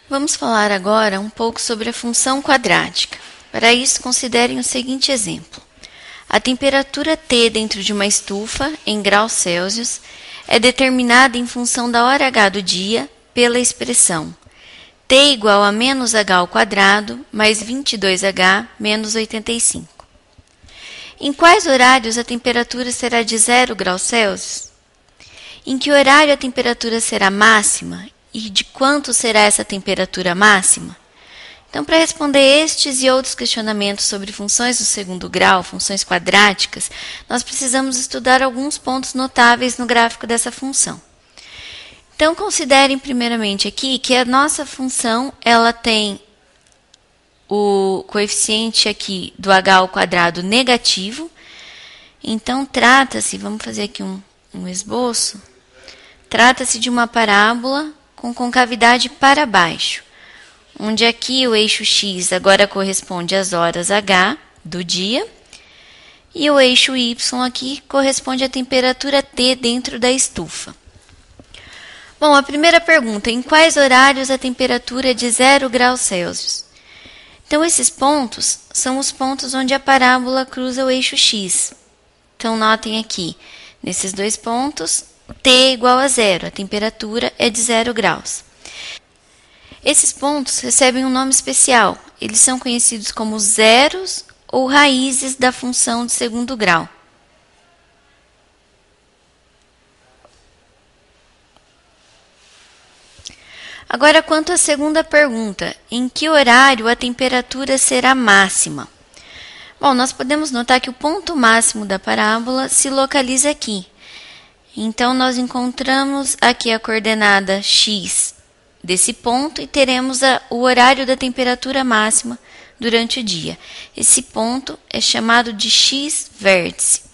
Vamos falar agora um pouco sobre a função quadrática. Para isso, considerem o seguinte exemplo. A temperatura T dentro de uma estufa, em graus Celsius, é determinada em função da hora H do dia pela expressão T igual a menos H ao quadrado mais 22H menos 85. Em quais horários a temperatura será de 0 graus Celsius? Em que horário a temperatura será máxima? E de quanto será essa temperatura máxima? Então, para responder estes e outros questionamentos sobre funções do segundo grau, funções quadráticas, nós precisamos estudar alguns pontos notáveis no gráfico dessa função. Então, considerem primeiramente aqui que a nossa função ela tem o coeficiente aqui do h ao quadrado negativo. Então, trata-se, vamos fazer aqui um esboço, trata-se de uma parábola com concavidade para baixo, onde aqui o eixo x agora corresponde às horas h do dia, e o eixo y aqui corresponde à temperatura T dentro da estufa. Bom, a primeira pergunta, em quais horários a temperatura é de 0 graus Celsius? Então, esses pontos são os pontos onde a parábola cruza o eixo x. Então, notem aqui, nesses dois pontos, T é igual a 0, a temperatura é de 0 graus. Esses pontos recebem um nome especial, eles são conhecidos como zeros ou raízes da função de segundo grau. Agora, quanto à segunda pergunta, em que horário a temperatura será máxima? Bom, nós podemos notar que o ponto máximo da parábola se localiza aqui. Então, nós encontramos aqui a coordenada x desse ponto e teremos o horário da temperatura máxima durante o dia. Esse ponto é chamado de x-vértice.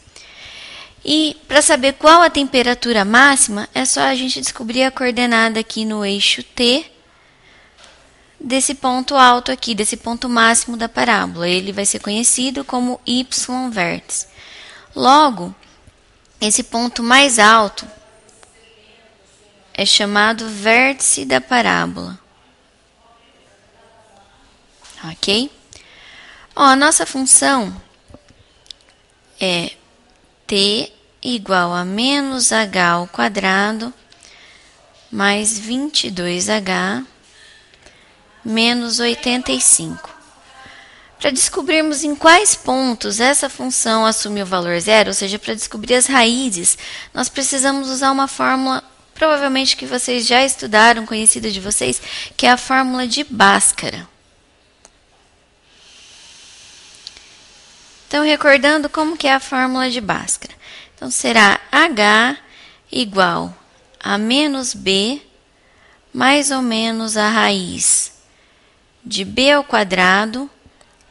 E para saber qual a temperatura máxima, é só a gente descobrir a coordenada aqui no eixo T desse ponto alto aqui, desse ponto máximo da parábola. Ele vai ser conhecido como y-vértice. Logo, esse ponto mais alto é chamado vértice da parábola. Ok? Ó, a nossa função é T igual a menos H ao quadrado mais 22H menos 85. Para descobrirmos em quais pontos essa função assume o valor zero, ou seja, para descobrir as raízes, nós precisamos usar uma fórmula, provavelmente que vocês já estudaram, conhecida de vocês, que é a fórmula de Bhaskara. Então, recordando como que é a fórmula de Bhaskara. Então, será H igual a menos B mais ou menos a raiz de B ao quadrado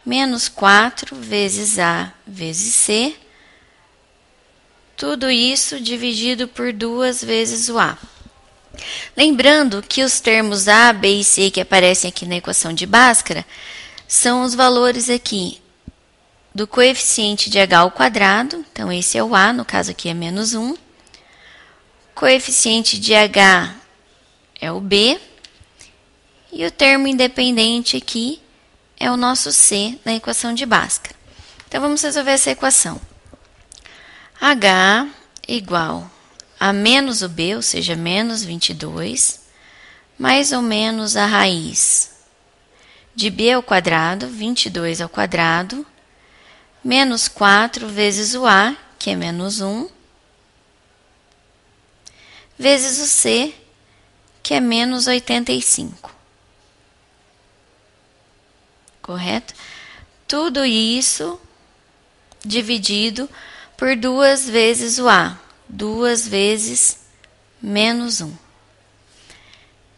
menos 4 vezes A vezes C. Tudo isso dividido por 2 vezes o A. Lembrando que os termos A, B e C que aparecem aqui na equação de Bhaskara são os valores aqui do coeficiente de H ao quadrado, então esse é o A, no caso aqui é menos 1. Coeficiente de H é o B. E o termo independente aqui é o nosso C na equação de Bhaskara. Então, vamos resolver essa equação. H igual a menos o B, ou seja, menos 22, mais ou menos a raiz de B ao quadrado, 22 ao quadrado, menos 4 vezes o A, que é menos 1, vezes o C, que é menos 85. Correto? Tudo isso dividido por 2 vezes o A, 2 vezes menos 1.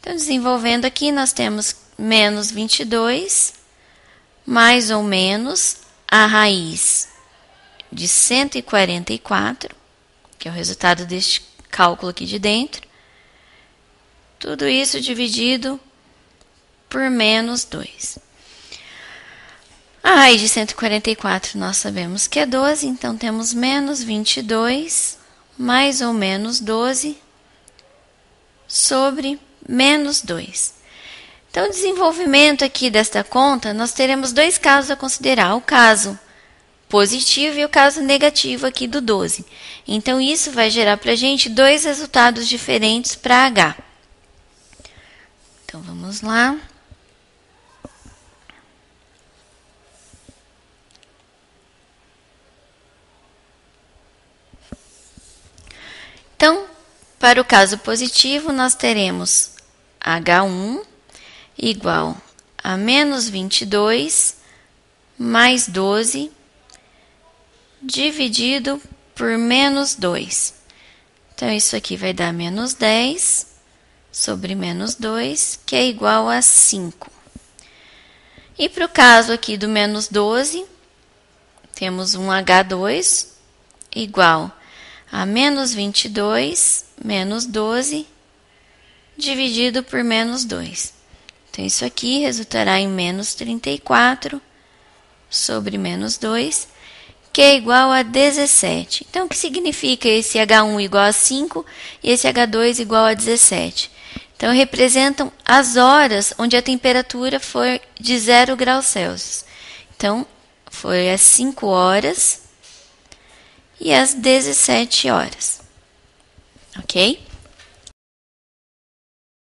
Então, desenvolvendo aqui, nós temos menos 22, mais ou menos a raiz de 144, que é o resultado deste cálculo aqui de dentro. Tudo isso dividido por menos 2. A raiz de 144 nós sabemos que é 12, então temos menos 22 mais ou menos 12 sobre menos 2. Então, o desenvolvimento aqui desta conta, nós teremos dois casos a considerar. O caso positivo e o caso negativo aqui do 12. Então, isso vai gerar para a gente dois resultados diferentes para H. Então, vamos lá. Então, para o caso positivo, nós teremos H1 igual a menos 22 mais 12 dividido por menos 2. Então, isso aqui vai dar menos 10 sobre menos 2, que é igual a 5. E para o caso aqui do menos 12, temos um H2 igual a menos 22 menos 12 dividido por menos 2. Então, isso aqui resultará em menos 34 sobre menos 2, que é igual a 17. Então, o que significa esse H1 igual a 5 e esse H2 igual a 17? Então, representam as horas onde a temperatura foi de 0 graus Celsius. Então, foi às 5 horas e às 17 horas. Ok?